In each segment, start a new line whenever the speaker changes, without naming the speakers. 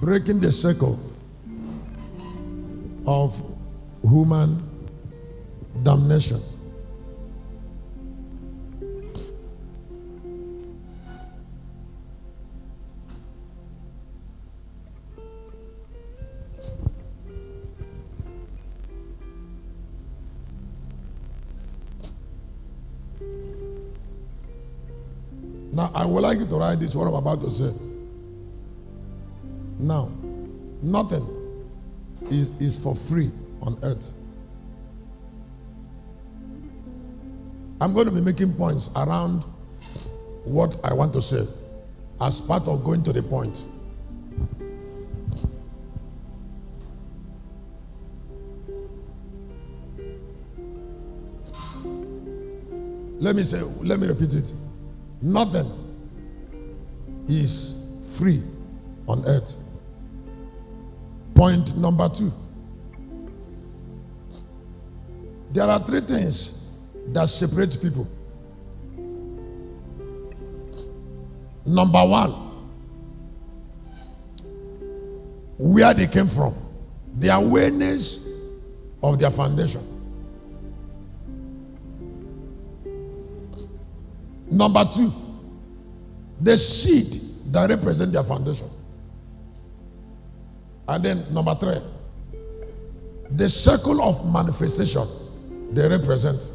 breaking the circle of human damnation. Now, I would like you to write this, what I'm about to say. Now, nothing is for free on earth. I'm going to be making points around what I want to say as part of going to the point. Let me repeat it. Nothing is free on earth. Point number 2. There are 3 things that separate people. Number 1, where they came from, the awareness of their foundation. Number 2, the seed that represent their foundation. And then number 3, the circle of manifestation they represent.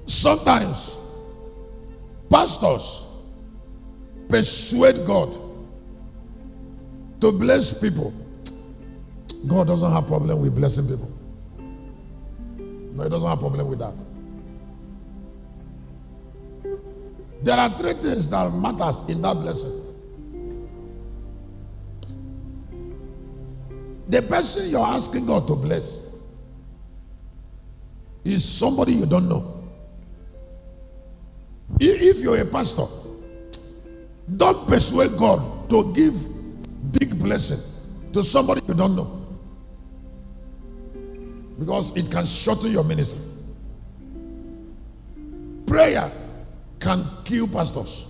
Sometimes pastors persuade God to bless people. God doesn't have problem with blessing people. No, he doesn't have problem with that. There are 3 things that matters in that blessing. The person you're asking God to bless is somebody you don't know. If you're a pastor, don't persuade God to give big blessing to somebody you don't know, because it can shorten your ministry. Prayer can kill pastors,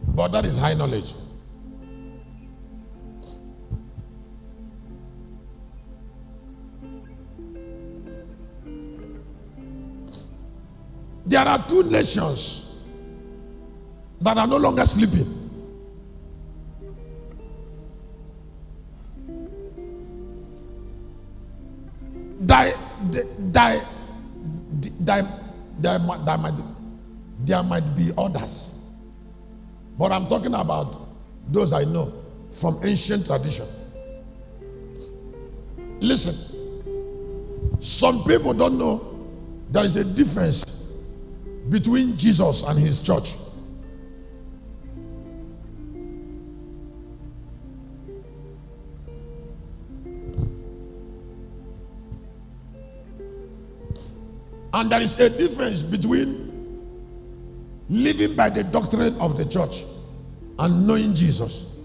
but that is high knowledge. There are 2 nations that are no longer sleeping. There might be others, but I'm talking about those I know from ancient tradition. Listen, some people don't know there is a difference between Jesus and his church. And there is a difference between living by the doctrine of the church and knowing Jesus.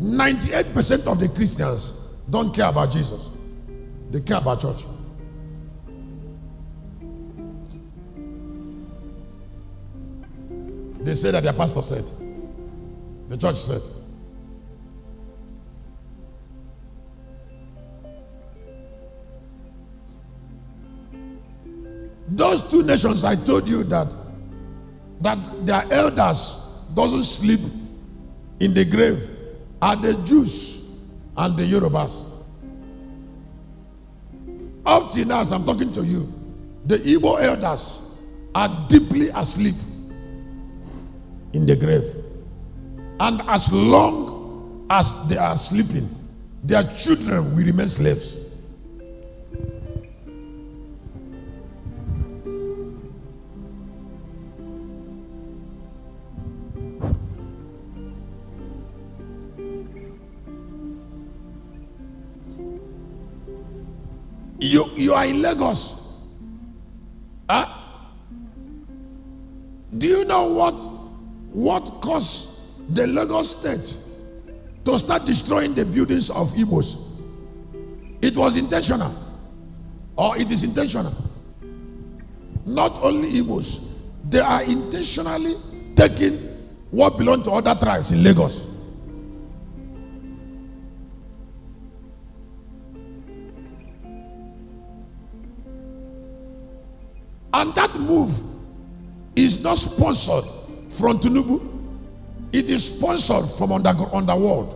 98% of the Christians don't care about Jesus. They care about church. They say that their pastor said, the church said. Those 2 nations I told you that their elders doesn't sleep in the grave are the Jews and the Yorubas. Up till now, as I'm talking to you, the Igbo elders are deeply asleep in the grave. And as long as they are sleeping, their children will remain slaves. You are in Lagos. Huh? Do you know what caused the Lagos state to start destroying the buildings of Igbos. It was intentional, or it is intentional. Not only Igbos, they are intentionally taking what belongs to other tribes in Lagos. And that move is not sponsored from Tinubu. It is sponsored from underworld.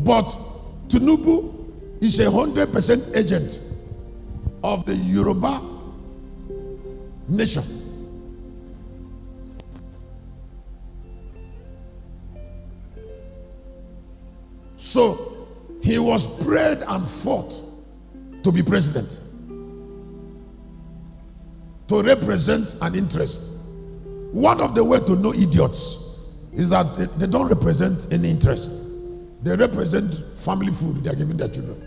But Tinubu is 100% agent of the Yoruba nation. So he was prayed and fought to be president, to represent an interest. One of the ways to know idiots is that they don't represent any interest. They represent family food they are giving their children.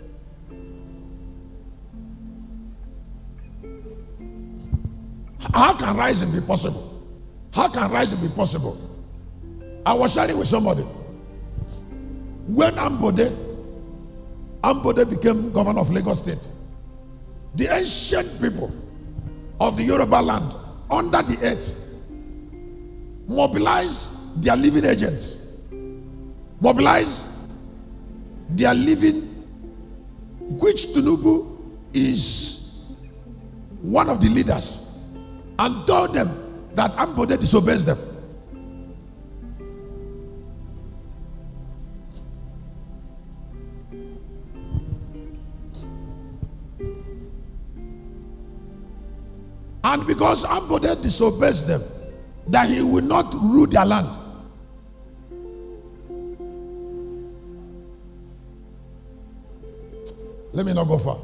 How can rising be possible? How can rising be possible? I was sharing with somebody. When Ambode became governor of Lagos State, the ancient people of the Yoruba land under the earth mobilized their living agents, mobilized their living, which Tinubu is one of the leaders, and told them that Ambode disobeys them. And because Ambode disobeys them, that he will not rule their land. Let me not go far.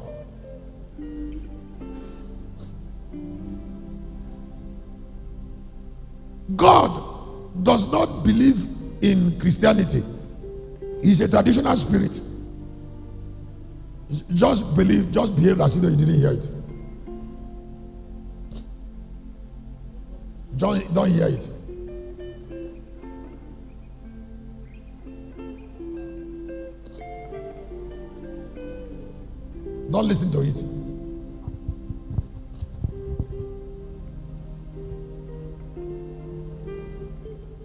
God does not believe in Christianity. He's a traditional spirit. Just believe, just behave as though you didn't hear it. Don't hear it. Don't listen to it.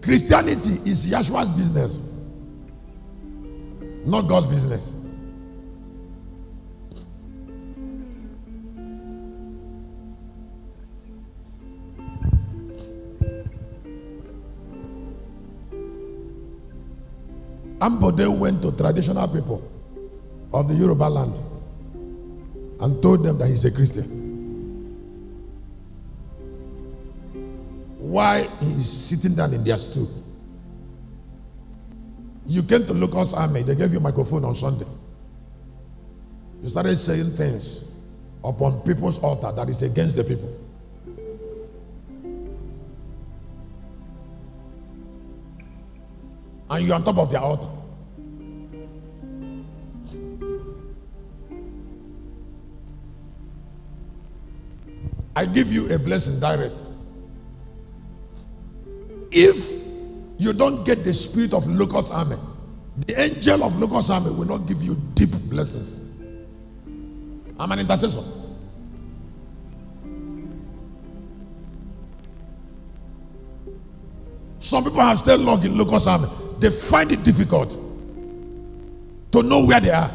Christianity is Yahshua's business, not God's business. Ambode went to traditional people of the Yoruba land and told them that he's a Christian. Why he's sitting down in their stool? You came to Locust Army, they gave you a microphone on Sunday. You started saying things upon people's altar that is against the people. And you're on top of their altar. I give you a blessing direct. If you don't get the spirit of Locust Army, the angel of Locust Army will not give you deep blessings. I'm an intercessor. Some people have stayed long in Locust Army. They find it difficult to know where they are.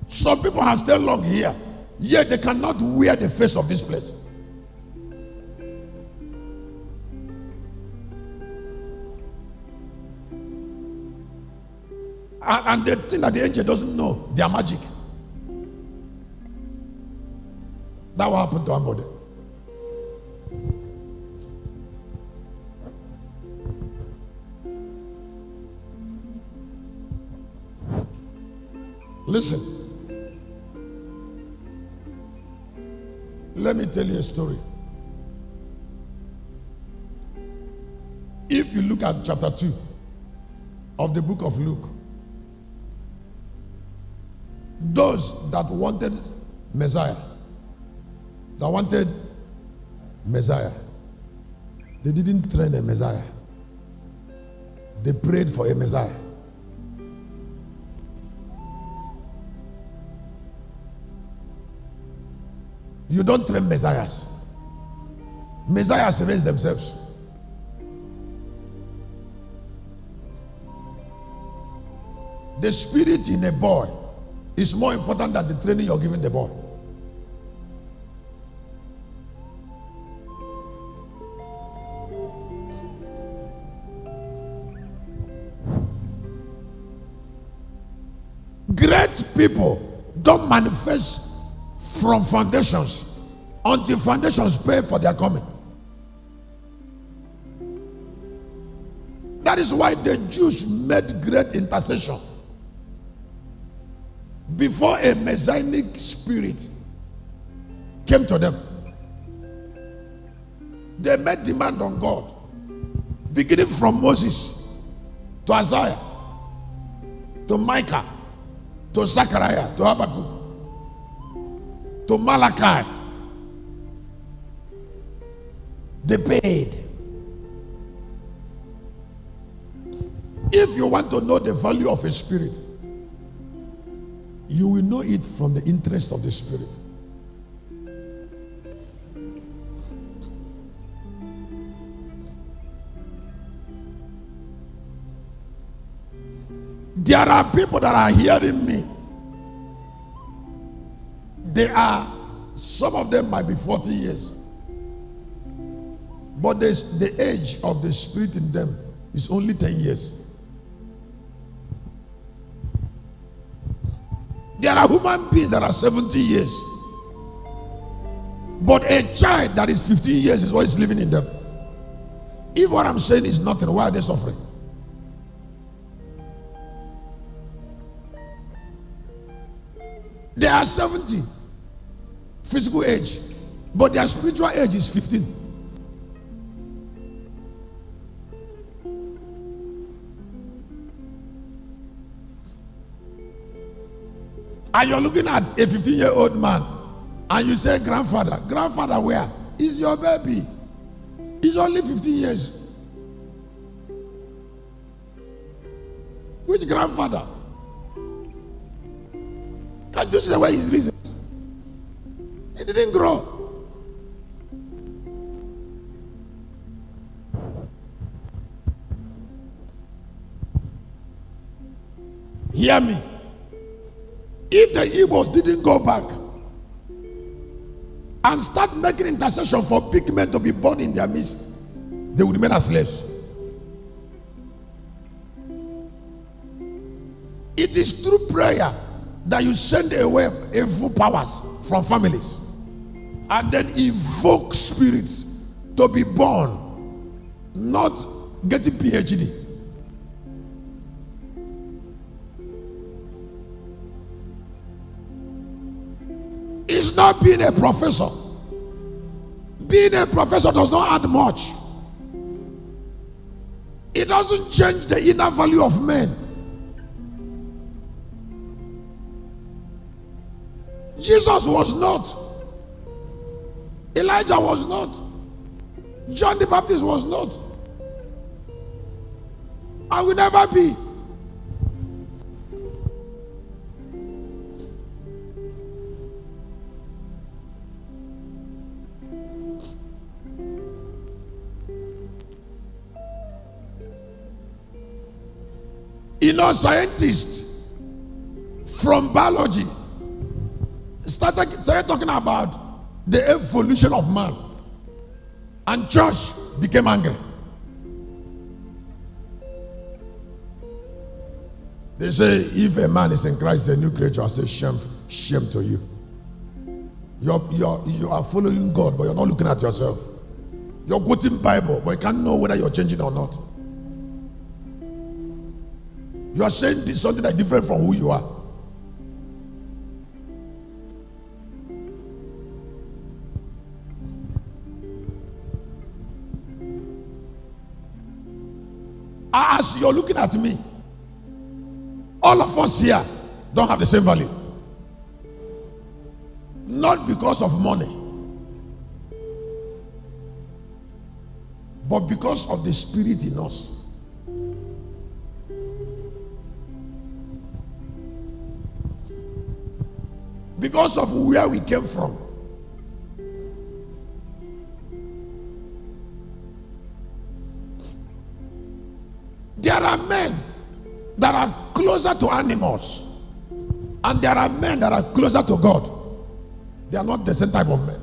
Some people have stayed long here, yet they cannot wear the face of this place. And they think that the angel doesn't know their magic. That will happen to Ambode. Listen, let me tell you a story. If you look at chapter 2 of the book of Luke, those that wanted Messiah, that wanted Messiah. They didn't train a Messiah. They prayed for a Messiah. You don't train Messiahs. Messiahs raise themselves. The spirit in a boy is more important than the training you're giving the boy. Great people don't manifest from foundations until foundations pay for their coming. That is why the Jews made great intercession before a messianic spirit came to them. They made demand on God, beginning from Moses to Isaiah to Micah to Zechariah to Habakkuk to Malachi. They paid. If you want to know the value of a spirit, you will know it from the interest of the spirit. There are people that are hearing me. Some of them might be 40 years. But the age of the spirit in them is only 10 years. There are human beings that are 70 years. But a child that is 15 years is what is living in them. If what I'm saying is nothing, why are they suffering? They are 70, physical age, but their spiritual age is 15. And you're looking at a 15-year-old man and you say, grandfather where? Is your baby. He's only 15 years. Which grandfather? Can't you see the way his reasons? He didn't grow. Hear me. If the Igbos didn't go back and start making intercession for big men to be born in their midst, they would remain as slaves. It is through prayer that you send away evil powers from families and then evoke spirits to be born, not getting PhD. It's not being a professor. Being a professor does not add much. It doesn't change the inner value of men. Jesus was not. Elijah was not. John the Baptist was not. I will never be. You know, scientists from biology started talking about the evolution of man, and church became angry. They say if a man is in Christ, a new creature. I say shame to you. You are following God, but you're not looking at yourself. You're quoting Bible, but you can't know whether you're changing or not. You are saying this something that's different from who you are. As you're looking at me, all of us here don't have the same value. Not because of money, but because of the spirit in us. Because of where we came from. There are men that are closer to animals, and there are men that are closer to God. They are not the same type of men.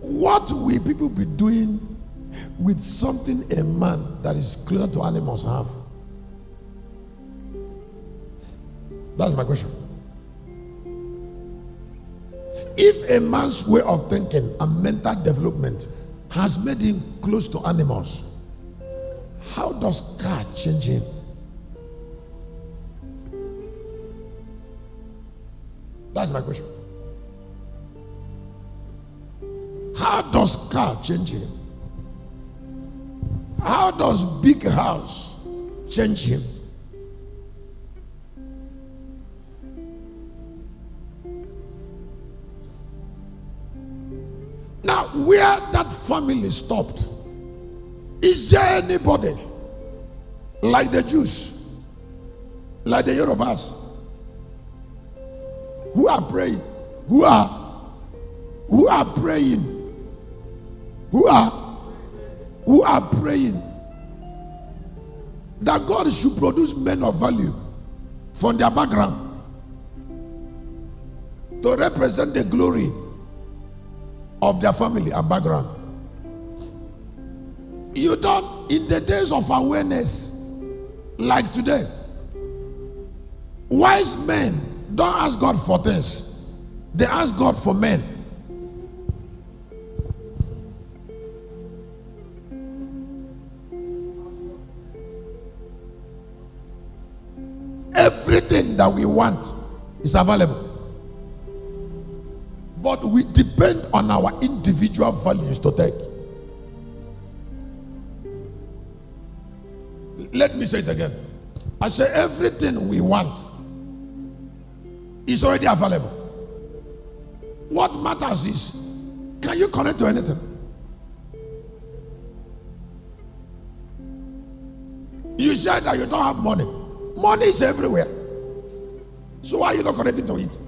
What will people be doing with something a man that is closer to animals have? That's my question. If a man's way of thinking and mental development has made him close to animals, how does car change him? That's my question. How does car change him? How does big house change him? Now, where that family stopped, is there anybody like the Jews, like the Yorubas, who are praying, who are praying, who are praying that God should produce men of value from their background to represent the glory of their family and background? You don't, in the days of awareness like today, wise men don't ask God for things, they ask God for men. Everything that we want is available, but we depend on our individual values to take. Let me say it again. I say everything we want is already available. What matters is, can you connect to anything? You said that you don't have money. Money is everywhere. So why are you not connecting to it?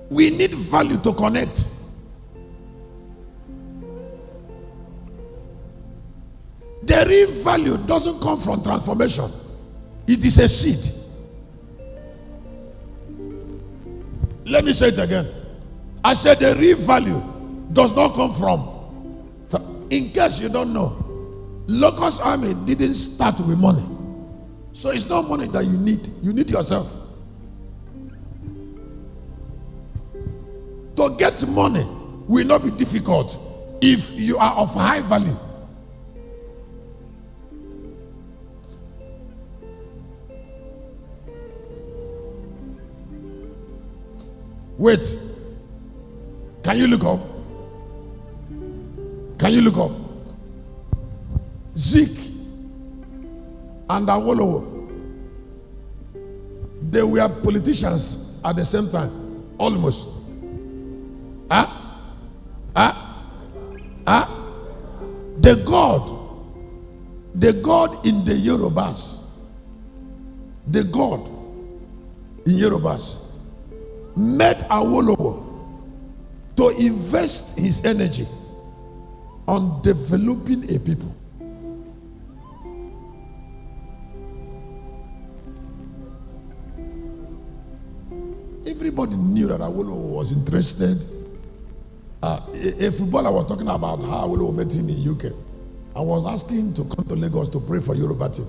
We need value to connect. The real value doesn't come from transformation. It is a seed. Let me say it again. I said the real value does not come from. In case you don't know, Locust Army didn't start with money. So it's not money that you need. You need yourself. To get money will not be difficult if you are of high value. Wait. Can you look up? Can you look up? Zeke and Awolowo, they were politicians at the same time, almost. The God in the Yorubas, the God in Yorubas made Awolowo to invest his energy on developing a people. Everybody knew that Awolowo was interested. A footballer was talking about how Awolowo met him in UK. I was asking him to come to Lagos to pray for Yoruba team.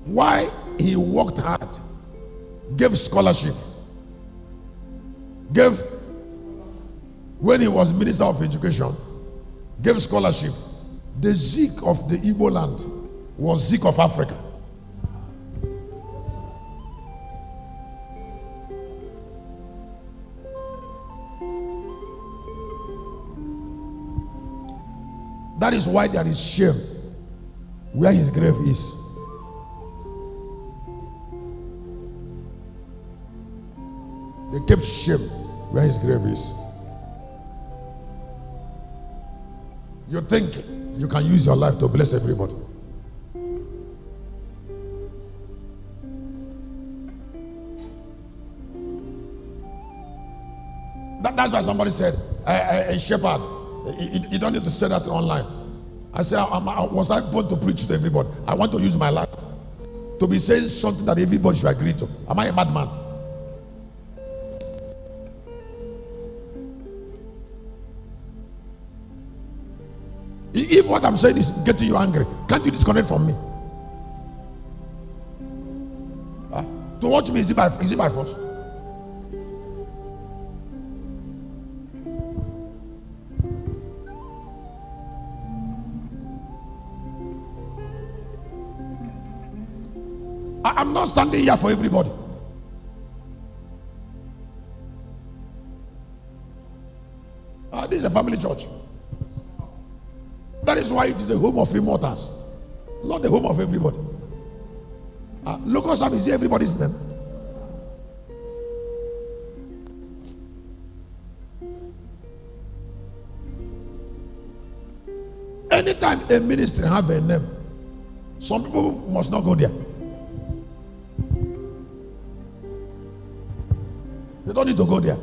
Why he worked hard, gave scholarship, when he was Minister of Education, gave scholarship. The Zeke of the Igbo land was Zeke of Africa. That is why there is shame where his grave is. They kept shame where his grave is. You think you can use your life to bless everybody. That's why somebody said, a shepherd, you don't need to say that online. I said, was I born to preach to everybody? I want to use my life to be saying something that everybody should agree to. Am I a madman? If what I'm saying is getting you angry, can't you disconnect from me? To watch me, is it by force? I'm not standing here for everybody. This is a family church. That is why it is the home of immortals, not the home of everybody. Local service is everybody's name. Anytime a ministry have a name, some people must not go there. They don't need to go there.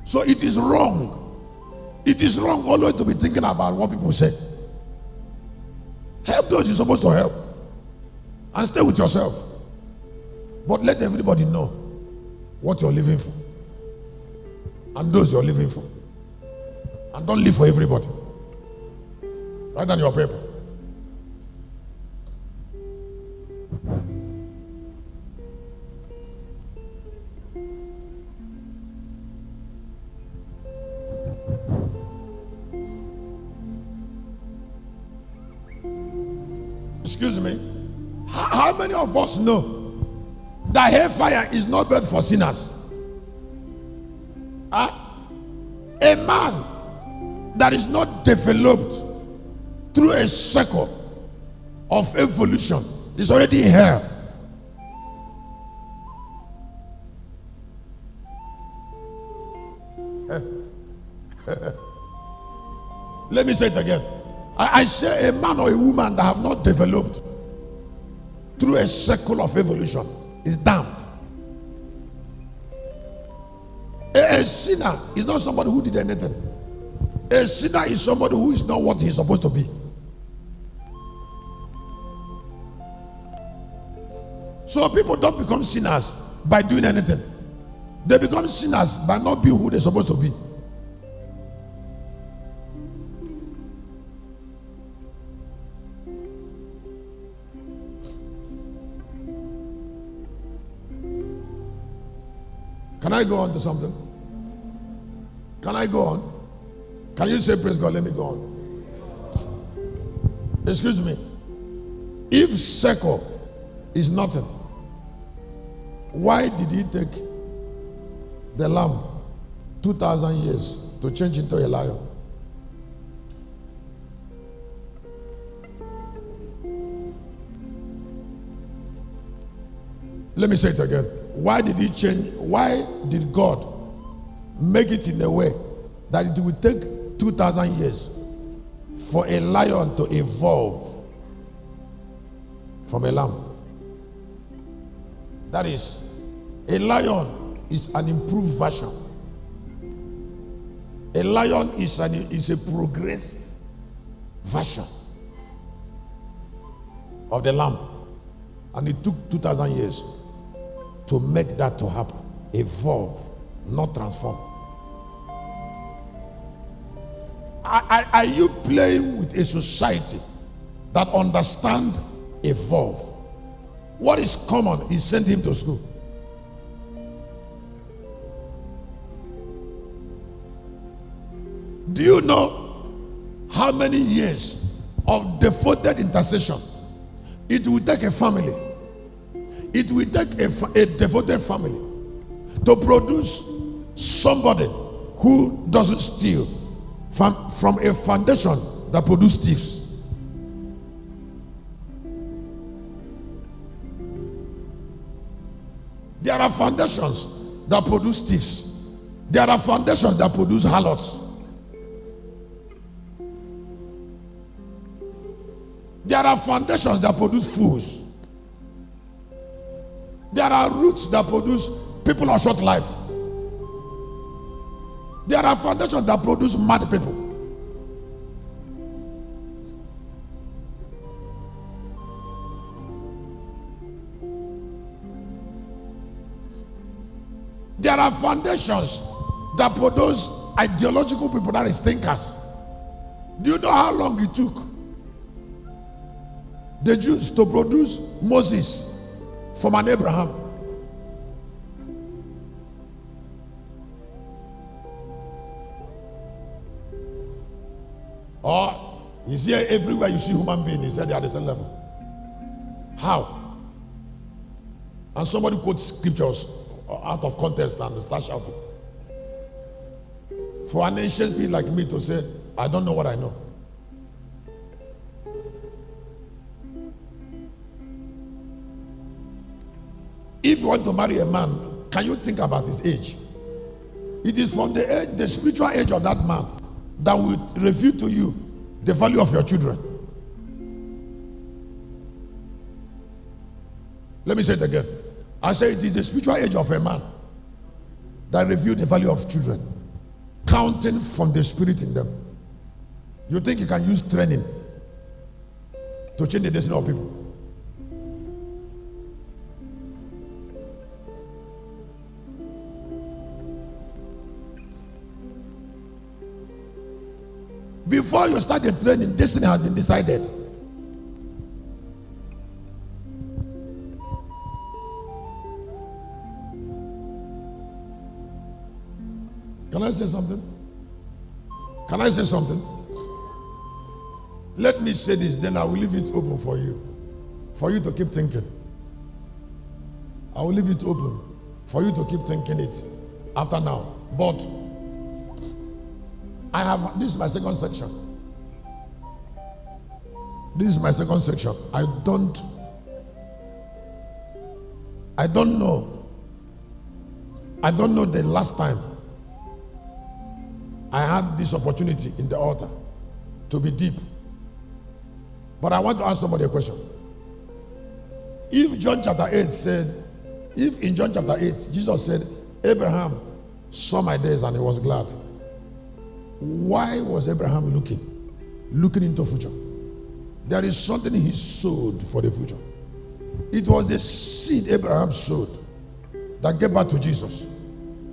So it is wrong. It is wrong always to be thinking about what people say. Help those you're supposed to help. And stay with yourself. But let everybody know what you're living for. And those you're living for. And don't live for everybody. Write down your paper. Excuse me. How many of us know that hellfire is not built for sinners? A man that is not developed through a cycle of evolution is already in hell. Let me say it again. I say a man or a woman that have not developed through a cycle of evolution is damned. A sinner is not somebody who did anything. A sinner is somebody who is not what he's supposed to be. So people don't become sinners by doing anything. They become sinners by not being who they're supposed to be. Can I go on to something? Can I go on? Can you say praise God? Let me go on. Excuse me. If circle is nothing, why did he take the lamb 2,000 years to change into a lion? Let me say it again. Why did he change? Why did God make it in a way that it would take 2,000 years for a lion to evolve from a lamb? That is, a lion is an improved version. A lion is a progressed version of the lamb, and it took 2,000 years to make that to happen. Evolve, not transform. Are you playing with a society that understand evolve? What is common is send him to school. Do you know how many years of devoted intercession it will take a family? It will take a devoted family to produce somebody who doesn't steal, from a foundation that produces thieves. There are foundations that produce thieves. There are foundations that produce harlots. There are foundations that produce fools. There are roots that produce people of short life. There are foundations that produce mad people. There are foundations that produce ideological people, that is thinkers. Do you know how long it took the Jews to produce Moses from an Abraham? Or is here everywhere you see human being, he said they are the same level. How? And somebody quotes scriptures out of context and start shouting. For an ancient spirit like me to say, I don't know what I know. If you want to marry a man, can you think about his age? It is from the age, the spiritual age of that man, that will reveal to you the value of your children. Let me say it again. I say it is the spiritual age of a man that reveals the value of children, counting from the spirit in them. You think you can use training to change the destiny of people? Before you start the training, destiny has been decided. Can I say something? Can I say something? Let me say this, then I will leave it open for you to keep thinking. I will leave it open for you to keep thinking it after now. But I have, this is my second section. This is my second section. I don't know the last time I had this opportunity in the altar to be deep. But I want to ask somebody a question. If in John chapter 8 Jesus said, Abraham saw my days and he was glad, why was Abraham looking into future? There is something he sowed for the future. It was the seed Abraham sowed that gave birth to Jesus,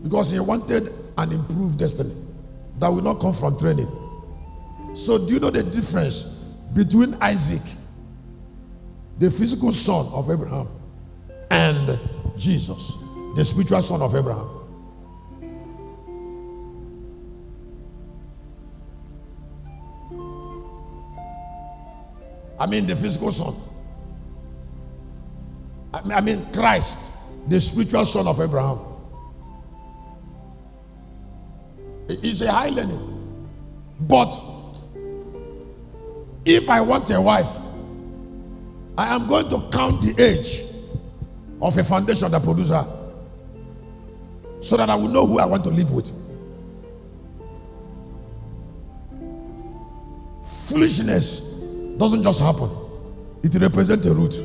because he wanted an improved destiny that will not come from training. So do you know the difference between Isaac, the physical son of Abraham, and Jesus, the spiritual son of Abraham? I mean the physical son. I mean Christ, the spiritual son of Abraham. It's a high learning. But if I want a wife, I am going to count the age of a foundation that produces her, so that I will know who I want to live with. Foolishness doesn't just happen. It represents a root.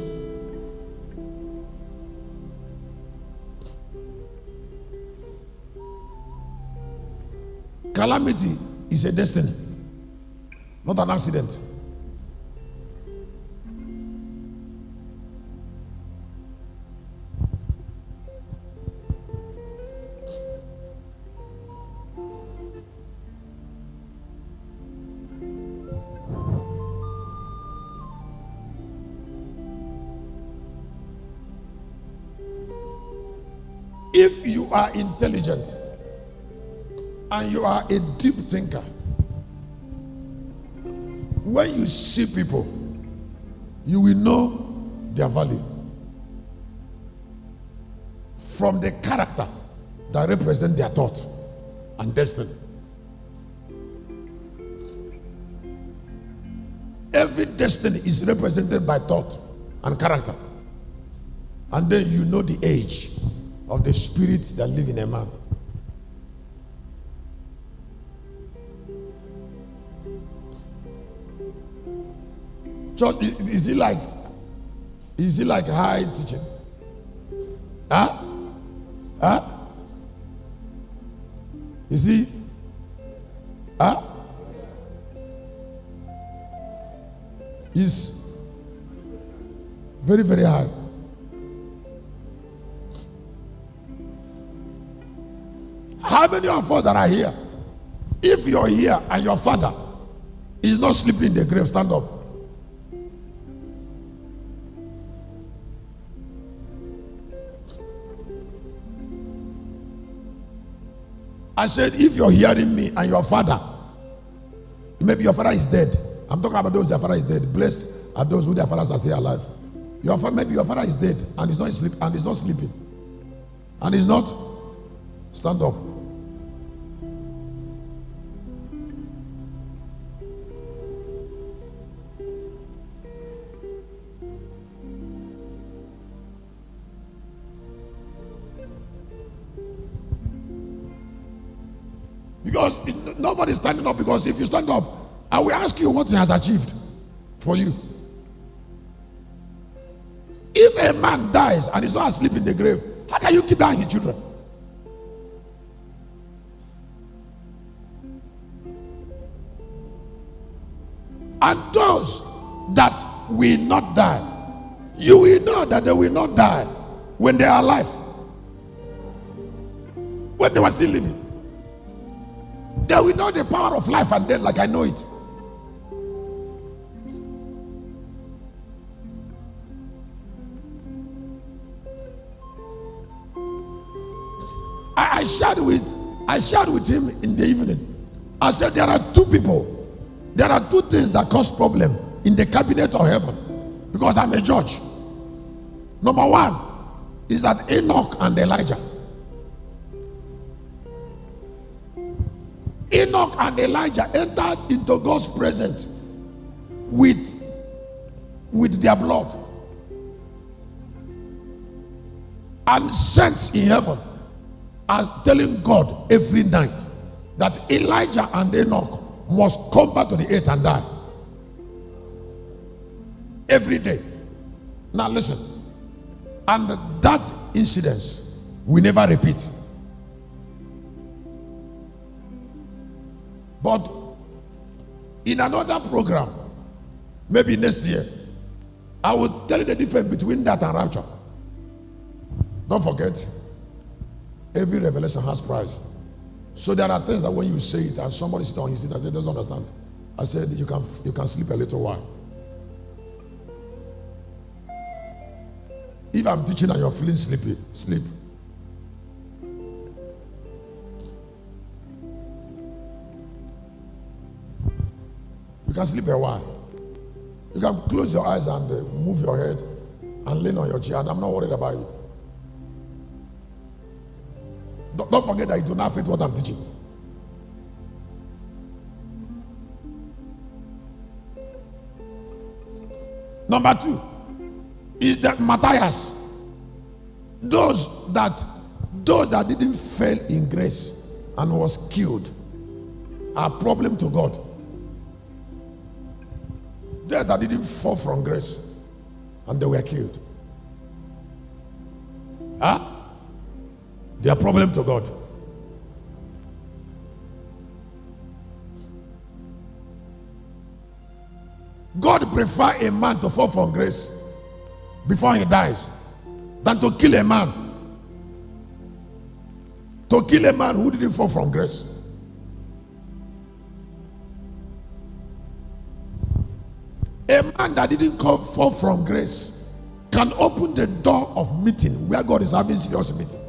Calamity is a destiny, not an accident. If you are intelligent and you are a deep thinker, when you see people, you will know their value from the character that represents their thought and destiny. destiny is represented by thought and character. And then you know the age of the spirit that live in a man. Church, is it like high teaching? Huh? Huh? Is he? Huh? Is very, very high. How many of us that are here? If you're here and your father is not sleeping in the grave, stand up. I said, if you're hearing me and your father, maybe your father is dead. I'm talking about those their father is dead. Blessed are those who their fathers are still alive. Maybe your father is dead and he's not sleeping. And he's not. Stand up. Because nobody's standing up, because if you stand up, I will ask you what he has achieved for you. If a man dies and is not asleep in the grave, how can you keep down his children? And those that will not die, you will know that they will not die when they are alive, when they were still living. They will know the power of life and death like I know it. I shared with him in the evening. I said there are two things that cause problem in the cabinet of heaven, because I'm a judge. Number one is that Enoch and Elijah. Enoch and Elijah entered into God's presence with their blood, and saints in heaven are telling God every night that Elijah and Enoch must come back to the earth and die. Every day. Now listen. And that incident will never repeat. But in another program, maybe next year, I will tell you the difference between that and rapture. Don't forget, every revelation has price. So there are things that when you say it and somebody sits on his seat and says, doesn't understand. I said, you can sleep a little while. If I'm teaching and you're feeling sleepy, sleep. You can sleep a while. You can close your eyes and move your head and lean on your chair, and I'm not worried about you. Don't forget that it will not fit what I'm teaching. Number two is that Matthias, those that didn't fail in grace and was killed, are a problem to God. Those that didn't fall from grace and they were killed, they are a problem to God. God prefers a man to fall from grace before he dies than to kill a man. To kill a man who didn't fall from grace. A man that didn't fall from grace can open the door of meeting where God is having serious meeting.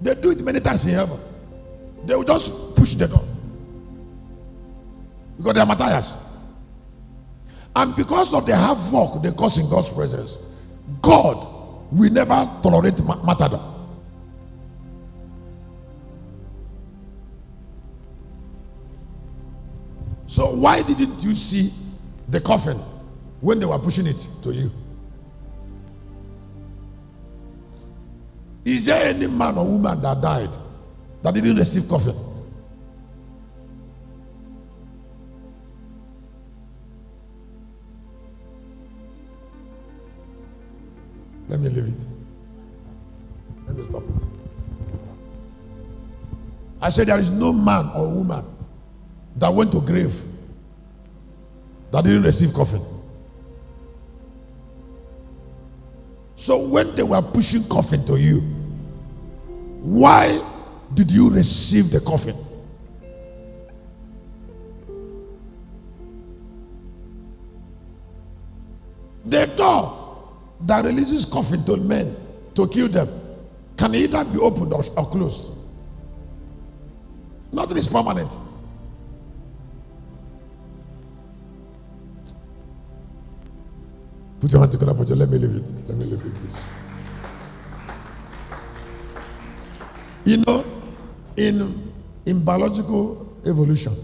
They do it many times in heaven. They will just push the door because they are Matthias. And because of the havoc they cause in God's presence, God will never tolerate martyrdom. So why didn't you see the coffin when they were pushing it to you? Is there any man or woman that died that didn't receive coffin? Let me leave it. Let me stop it. I said there is no man or woman that went to grave that didn't receive coffin. So when they were pushing coffin to you, why did you receive the coffin? The door that releases coffin to men to kill them can either be opened or closed. Nothing is permanent. Put your hand together for you. Let me leave it. Let me leave it. This. You know, in biological evolution,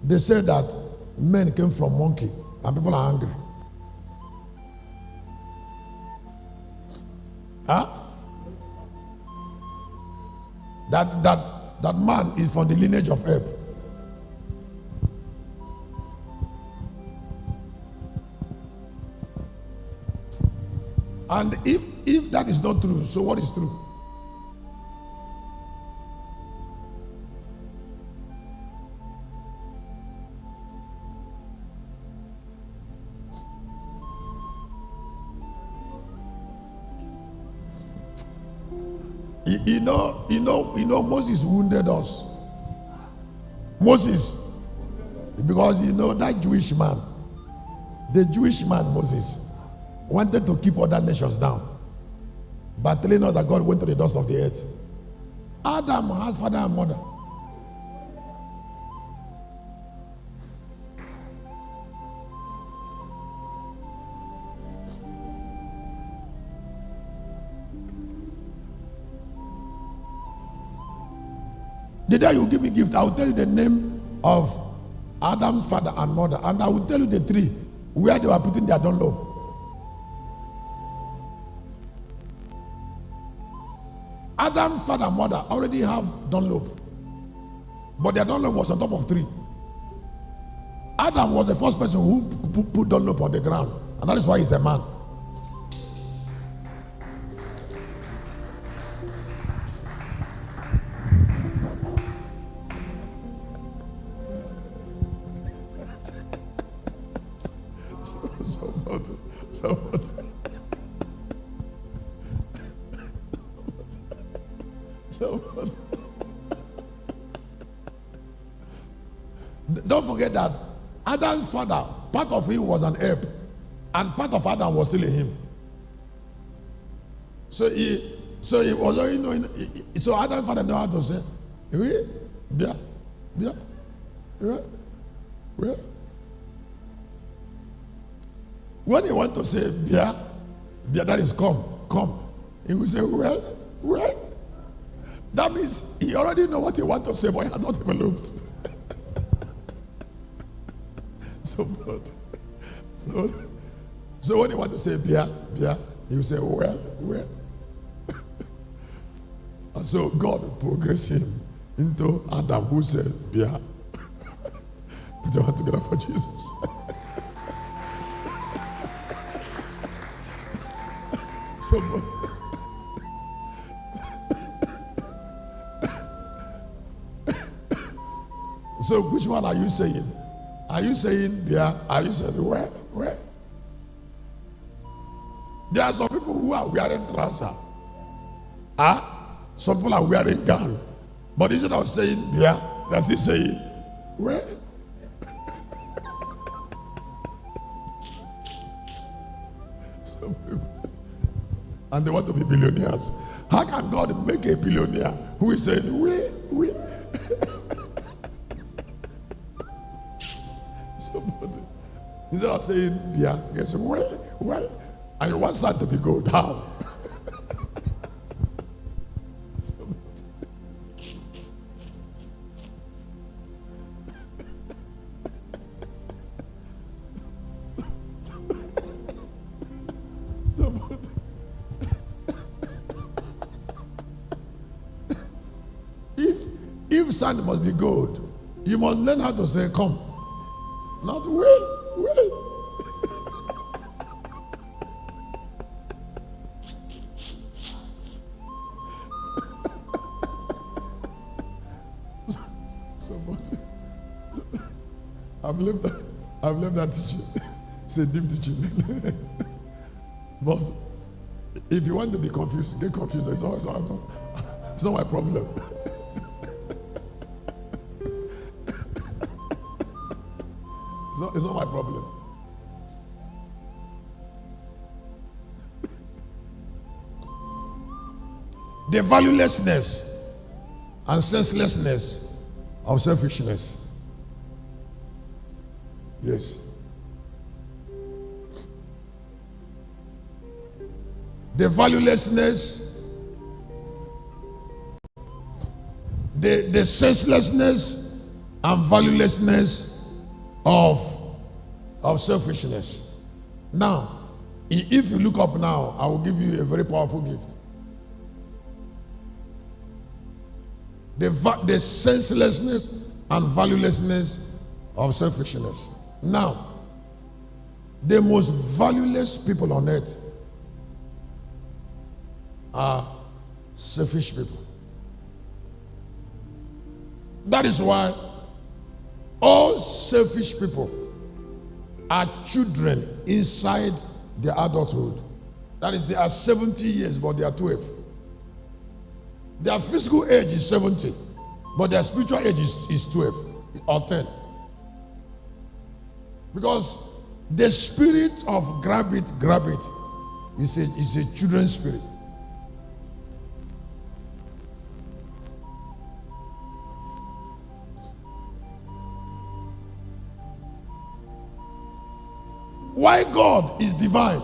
they say that men came from monkey and people are hungry. Huh? That man is from the lineage of Ab. And if that is not true, so what is true? You know, Moses wounded us. Moses, because that Jewish man, the Jewish man Moses, wanted to keep other nations down, but telling us that God went to the dust of the earth. Adam has father and mother. The day you give me gift, I will tell you the name of Adam's father and mother, and I will tell you the tree where they were putting their Dunlop. Adam's father and mother already have Dunlop, but their Dunlop was on top of tree. Adam was the first person who put Dunlop on the ground, and that is why he's a man. Don't forget that Adam's father, part of him was an herb, and part of Adam was still in him. So he was, so Adam's father knew how to say, when he want to say Bia, that is come, he will say well. That means he already know what he want to say, but he has not even looked. So when he want to say Bia, he will say well. And so God progressed him into Adam, who said Bia. Put your hand together for Jesus. So which one are you saying? Are you saying Bia? Are you saying where? There are some people who are wearing trouser. Some people are wearing gown. But instead of saying Bia, they're still saying where? Some people, and they want to be billionaires. How can God make a billionaire who is saying where? Instead of saying, yeah, guess well, and you want that to be good, how? If sand must be gold, you must learn how to say, come. Not wait. So much. I've left that teaching. It's a deep teaching. But if you want to be confused, get confused. It's not my problem. It's not my problem. The valuelessness and senselessness of selfishness. Yes. The valuelessness, the senselessness and valuelessness of selfishness. Now, if you look up now, I will give you a very powerful gift. The senselessness and valuelessness of selfishness. Now, the most valueless people on earth are selfish people. That is why all selfish people are children inside their adulthood. That is, they are 70 years, but they are 12. Their physical age is 70, but their spiritual age is 12 or 10. Because the spirit of grab it is a children's spirit. Why God is divine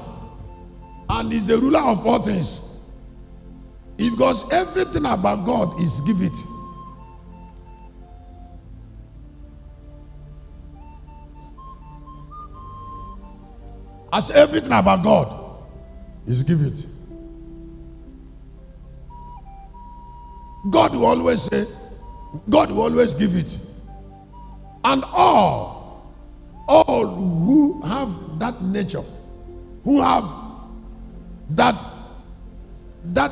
and is the ruler of all things? It's because everything about God is give it. As everything about God is give it. God will always say, God will always give it. And all who have that nature, who have that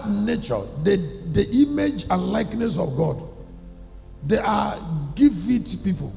nature, the image and likeness of God, they are give it people.